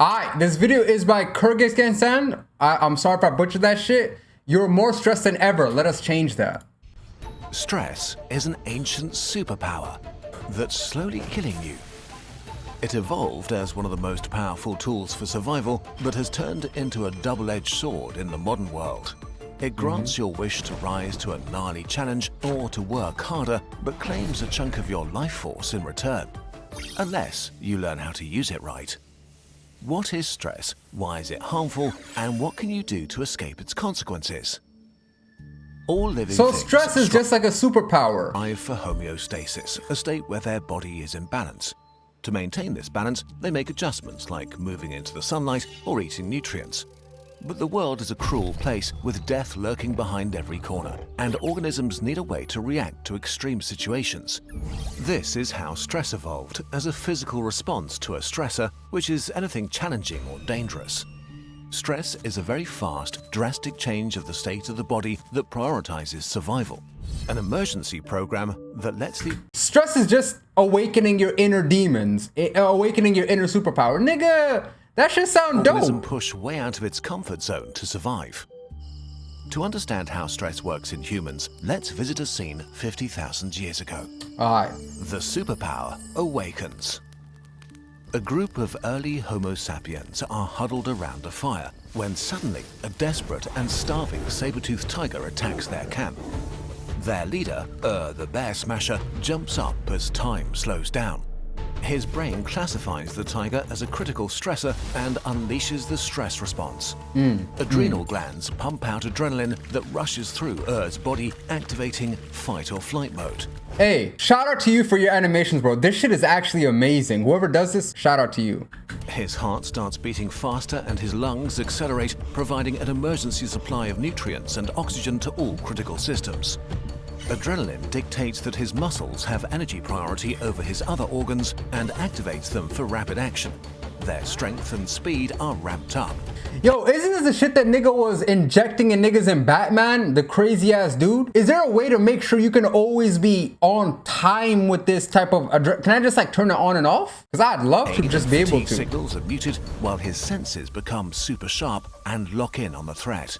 Alright, this video is by Kurzgesagt. I'm sorry if I butchered that shit. You're more stressed than ever. Let us change that. Stress is an ancient superpower that's slowly killing you. It evolved as one of the most powerful tools for survival, but has turned into a double-edged sword in the modern world. It grants your wish to rise to a gnarly challenge or to work harder, but claims a chunk of your life force in return. Unless you learn how to use it right. What is stress? Why is it harmful? And what can you do to escape its consequences? All living So things stress is just like a superpower. strive for homeostasis, a state where their body is in balance. To maintain this balance, they make adjustments like moving into the sunlight or eating nutrients. But the world is a cruel place with death lurking behind every corner, and organisms need a way to react to extreme situations. This is how stress evolved, as a physical response to a stressor, which is anything challenging or dangerous. Stress is a very fast, drastic change of the state of the body that prioritizes survival. An emergency program that lets the... Stress is just awakening your inner demons, awakening your inner superpower. Nigga, that should sound organism dope. push way out of its comfort zone to survive. To understand how stress works in humans, let's visit a scene 50,000 years ago. Alright. The superpower awakens. A group of early Homo sapiens are huddled around a fire when suddenly a desperate and starving saber-toothed tiger attacks their camp. Their leader, the bear smasher, jumps up as time slows down. His brain classifies the tiger as a critical stressor and unleashes the stress response. Adrenal glands pump out adrenaline that rushes through body, activating fight or flight mode. Hey, shout out to you for your animations, bro. This shit is actually amazing. Whoever does this, shout out to you. His heart starts beating faster and his lungs accelerate, providing an emergency supply of nutrients and oxygen to all critical systems. Adrenaline dictates that his muscles have energy priority over his other organs and activates them for rapid action. Their strength and speed are ramped up. Yo, isn't this the shit that nigga was injecting in niggas in Batman? The crazy ass dude? Is there a way to make sure you can always be on time with this type of Can I just like turn it on and off? Because I'd love to just be able to. Signals are muted while his senses become super sharp and lock in on the threat.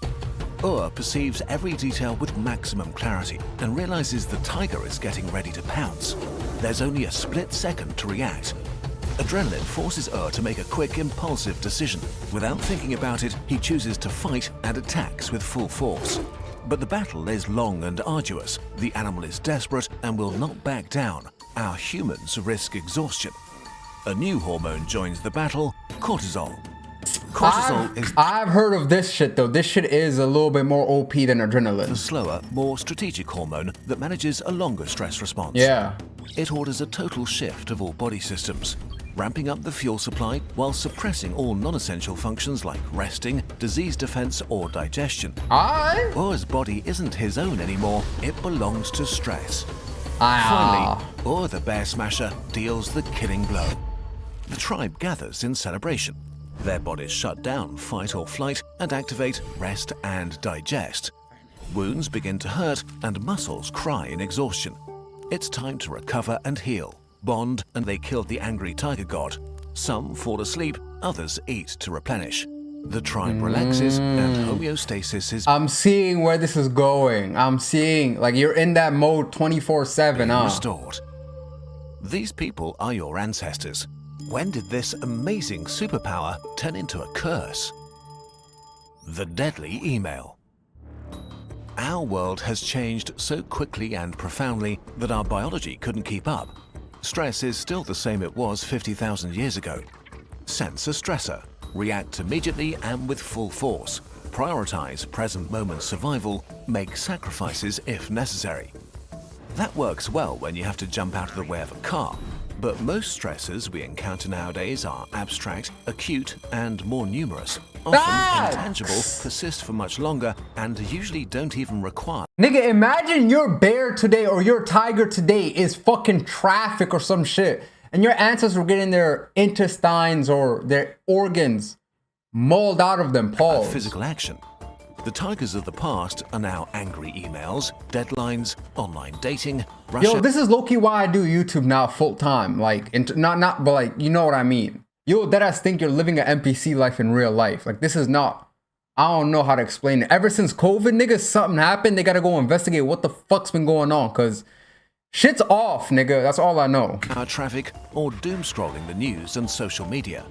Perceives every detail with maximum clarity and realizes the tiger is getting ready to pounce. There's only a split second to react. Adrenaline forces to make a quick, impulsive decision. Without thinking about it, he chooses to fight and attacks with full force. But the battle is long and arduous. The animal is desperate and will not back down. Our humans risk exhaustion. A new hormone joins the battle, cortisol. I've heard of this shit though. This shit is a little bit more OP than adrenaline. The slower, more strategic hormone that manages a longer stress response. Yeah. It orders a total shift of all body systems, ramping up the fuel supply while suppressing all non-essential functions like resting, disease defense, or digestion. Or's body isn't his own anymore, it belongs to stress. Finally, Or the bear smasher deals the killing blow. The tribe gathers in celebration. Their bodies shut down fight or flight and activate rest and digest. Wounds begin to hurt and muscles cry in exhaustion. It's time to recover and heal, bond, and they killed the angry tiger god. Some fall asleep, others eat to replenish. The tribe relaxes and homeostasis is... I'm seeing where this is going. I'm seeing, like, you're in that mode 24/7, restored. These people are your ancestors. When did this amazing superpower turn into a curse? The deadly email. Our world has changed so quickly and profoundly that our biology couldn't keep up. Stress is still the same it was 50,000 years ago. Sense a stressor, react immediately and with full force, prioritize present moment survival, make sacrifices if necessary. That works well when you have to jump out of the way of a car. But most stressors we encounter nowadays are abstract, acute, and more numerous. Often intangible, persist for much longer, and usually don't even require... Nigga, imagine your bear today or your tiger today is fucking traffic or some shit, and your ancestors were getting their intestines or their organs mauled out of them, pause. Physical action. The tigers of the past are now angry emails, deadlines, online dating, Russia... Yo, this is low-key why I do YouTube now full-time. Like, but like, you know what I mean. you'll deadass think you're living an NPC life in real life. Like, this is not, I don't know how to explain it. Ever since COVID, nigga, something happened. They gotta go investigate what the fuck's been going on, because shit's off, nigga. That's all I know. Our traffic or doom scrolling the news and social media.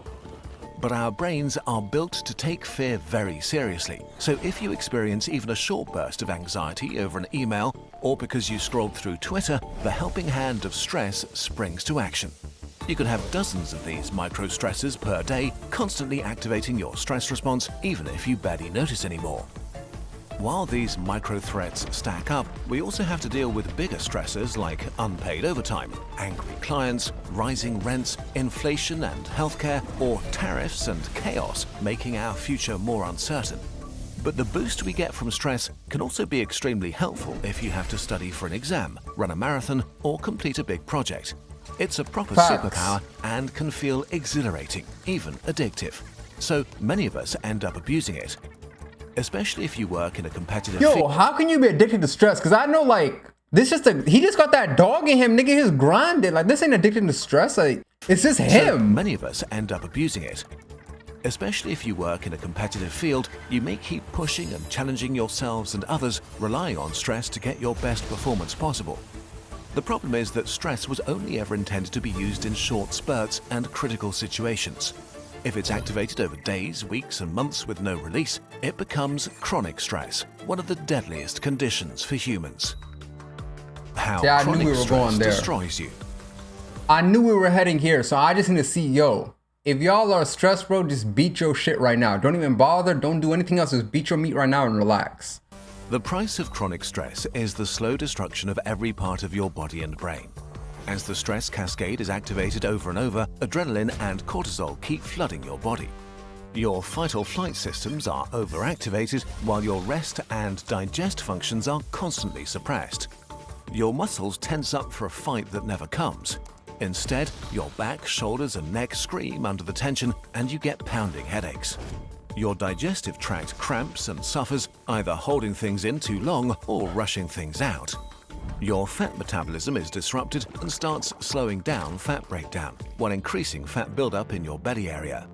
But our brains are built to take fear very seriously. So if you experience even a short burst of anxiety over an email or because you scrolled through Twitter, the helping hand of stress springs to action. You can have dozens of these micro-stresses per day, constantly activating your stress response even if you barely notice anymore. While these micro-threats stack up, we also have to deal with bigger stressors like unpaid overtime, angry clients, rising rents, inflation and healthcare, or tariffs and chaos making our future more uncertain. But the boost we get from stress can also be extremely helpful if you have to study for an exam, run a marathon, or complete a big project. It's a proper superpower and can feel exhilarating, even addictive. So many of us end up abusing it. Especially if you work in a competitive field. How can you be addicted to stress? Because I know, like, he just got that dog in him, nigga. He's grinding. Like, this ain't addicted to stress. Like, it's just him. So many of us end up abusing it. Especially if you work in a competitive field, you may keep pushing and challenging yourselves and others, relying on stress to get your best performance possible. The problem is that stress was only ever intended to be used in short spurts and critical situations. If it's activated over days, weeks, and months with no release, it becomes chronic stress, one of the deadliest conditions for humans. How chronic stress destroys you. I knew we were heading here, so I just need to see, yo, if y'all are stressed, bro, just beat your shit right now. Don't even bother, don't do anything else, just beat your meat right now and relax. The price of chronic stress is the slow destruction of every part of your body and brain. As the stress cascade is activated over and over, adrenaline and cortisol keep flooding your body. Your fight or flight systems are overactivated while your rest and digest functions are constantly suppressed. Your muscles tense up for a fight that never comes. Instead, your back, shoulders and neck scream under the tension and you get pounding headaches. Your digestive tract cramps and suffers, either holding things in too long or rushing things out. Your fat metabolism is disrupted and starts slowing down fat breakdown, while increasing fat buildup in your belly area.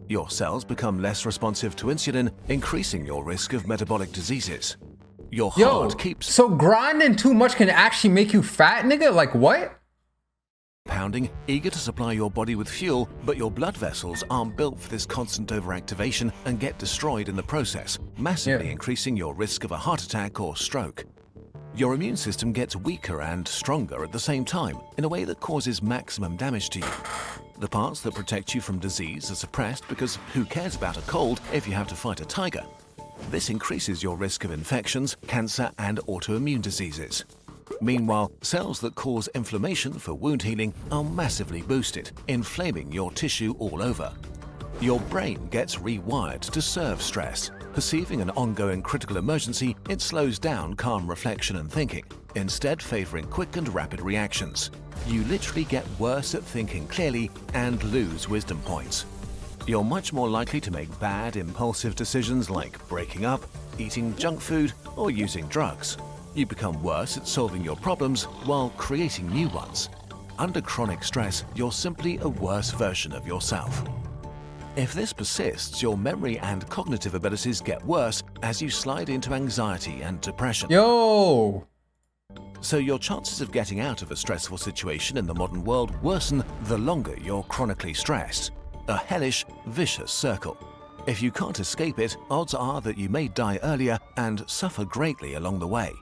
Your cells become less responsive to insulin, increasing your risk of metabolic diseases. Your heart keeps... So grinding too much can actually make you fat, nigga? Like what? Pounding, eager to supply your body with fuel, but your blood vessels aren't built for this constant overactivation and get destroyed in the process, massively increasing your risk of a heart attack or stroke. Your immune system gets weaker and stronger at the same time in a way that causes maximum damage to you. The parts that protect you from disease are suppressed because who cares about a cold if you have to fight a tiger? This increases your risk of infections, cancer, and autoimmune diseases. Meanwhile, cells that cause inflammation for wound healing are massively boosted, inflaming your tissue all over. Your brain gets rewired to serve stress. Perceiving an ongoing critical emergency, it slows down calm reflection and thinking, instead favoring quick and rapid reactions. You literally get worse at thinking clearly and lose wisdom points. You're much more likely to make bad, impulsive decisions like breaking up, eating junk food, or using drugs. You become worse at solving your problems while creating new ones. Under chronic stress, you're simply a worse version of yourself. If this persists, your memory and cognitive abilities get worse as you slide into anxiety and depression. So your chances of getting out of a stressful situation in the modern world worsen the longer you're chronically stressed. A hellish, vicious circle. If you can't escape it, odds are that you may die earlier and suffer greatly along the way.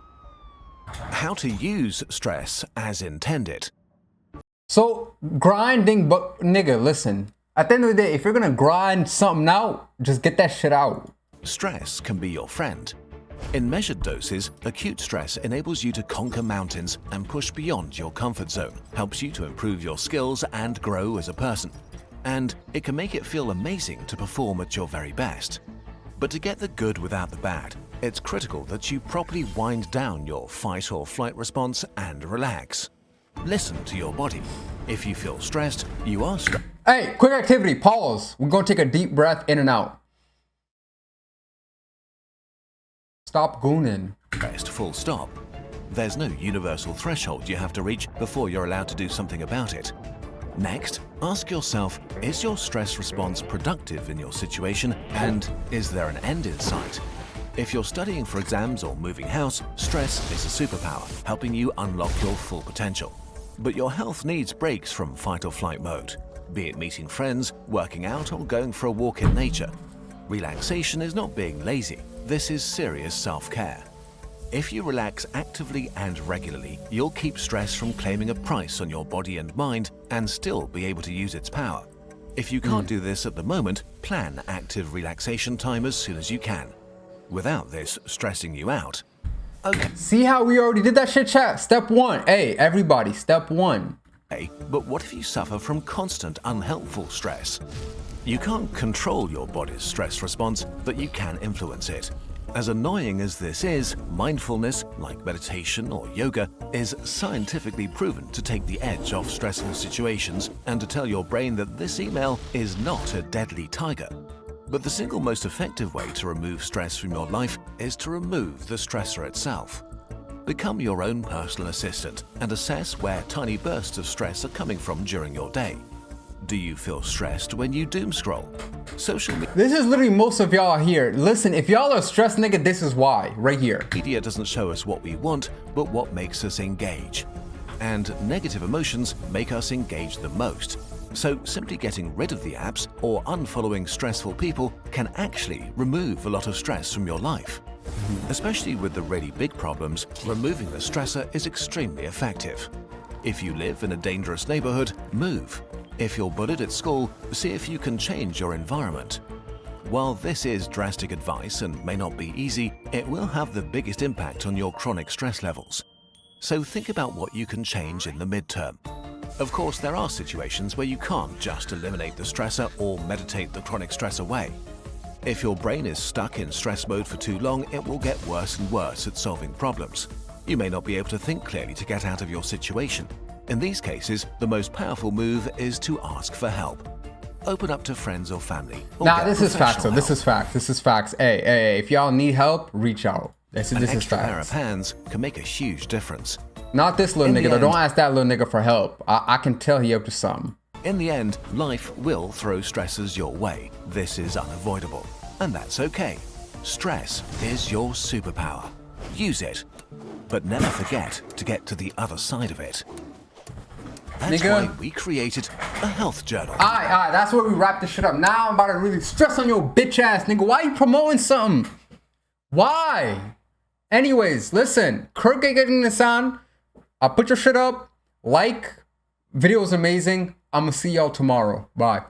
How to use stress as intended. So grinding, but nigga, listen. At the end of the day, if you're gonna grind something out, just get that shit out. Stress can be your friend. In measured doses, acute stress enables you to conquer mountains and push beyond your comfort zone, helps you to improve your skills and grow as a person. And it can make it feel amazing to perform at your very best. But to get the good without the bad, it's critical that you properly wind down your fight or flight response and relax. Listen to your body. If you feel stressed, you are stressed. Hey, quick activity, pause. We're gonna take a deep breath in and out. Stop gooning. Full stop. There's no universal threshold you have to reach before you're allowed to do something about it. Next, ask yourself, is your stress response productive in your situation, and is there an end in sight? If you're studying for exams or moving house, stress is a superpower, helping you unlock your full potential. But your health needs breaks from fight or flight mode, be it meeting friends, working out, or going for a walk in nature. Relaxation is not being lazy, this is serious self-care. If you relax actively and regularly, you'll keep stress from claiming a price on your body and mind and still be able to use its power. If you can't do this at the moment, plan active relaxation time as soon as you can, without this stressing you out. Okay. See how we already did that shit, chat? Step 1. Hey, everybody, step 1. But what if you suffer from constant unhelpful stress? You can't control your body's stress response, but you can influence it. As annoying as this is, mindfulness, like meditation or yoga, is scientifically proven to take the edge off stressful situations and to tell your brain that this email is not a deadly tiger. But the single most effective way to remove stress from your life is to remove the stressor itself. Become your own personal assistant and assess where tiny bursts of stress are coming from during your day. Do you feel stressed when you doom scroll? Social This is literally most of y'all here. Listen, if y'all are stressed, nigga, this is why, right here. media doesn't show us what we want, but what makes us engage. And negative emotions make us engage the most. So simply getting rid of the apps or unfollowing stressful people can actually remove a lot of stress from your life. Especially with the really big problems, removing the stressor is extremely effective. If you live in a dangerous neighborhood, move. If you're bullied at school, see if you can change your environment. While this is drastic advice and may not be easy, it will have the biggest impact on your chronic stress levels. So think about what you can change in the midterm. Of course, there are situations where you can't just eliminate the stressor or meditate the chronic stress away. If your brain is stuck in stress mode for too long, it will get worse and worse at solving problems. You may not be able to think clearly to get out of your situation. In these cases, the most powerful move is to ask for help. Open up to friends or family. Nah, this is facts, so this is facts. This is facts. Hey, if y'all need help, reach out. This is extra facts. pair of hands can make a huge difference. Not this little In nigga, the though. Don't end- ask that little nigga for help. I can tell he up to something. In the end, life will throw stresses your way. This is unavoidable. And that's okay. Stress is your superpower. Use it. But never forget to get to the other side of it. That's Nigga. why we created a health journal. Alright, that's where we wrap this shit up. Now I'm about to really stress on your bitch ass, nigga. Why you promoting something? Why? Anyways, listen. Kurzgesagt. I'll put your shit up. Like. Video is amazing. I'm gonna see y'all tomorrow. Bye.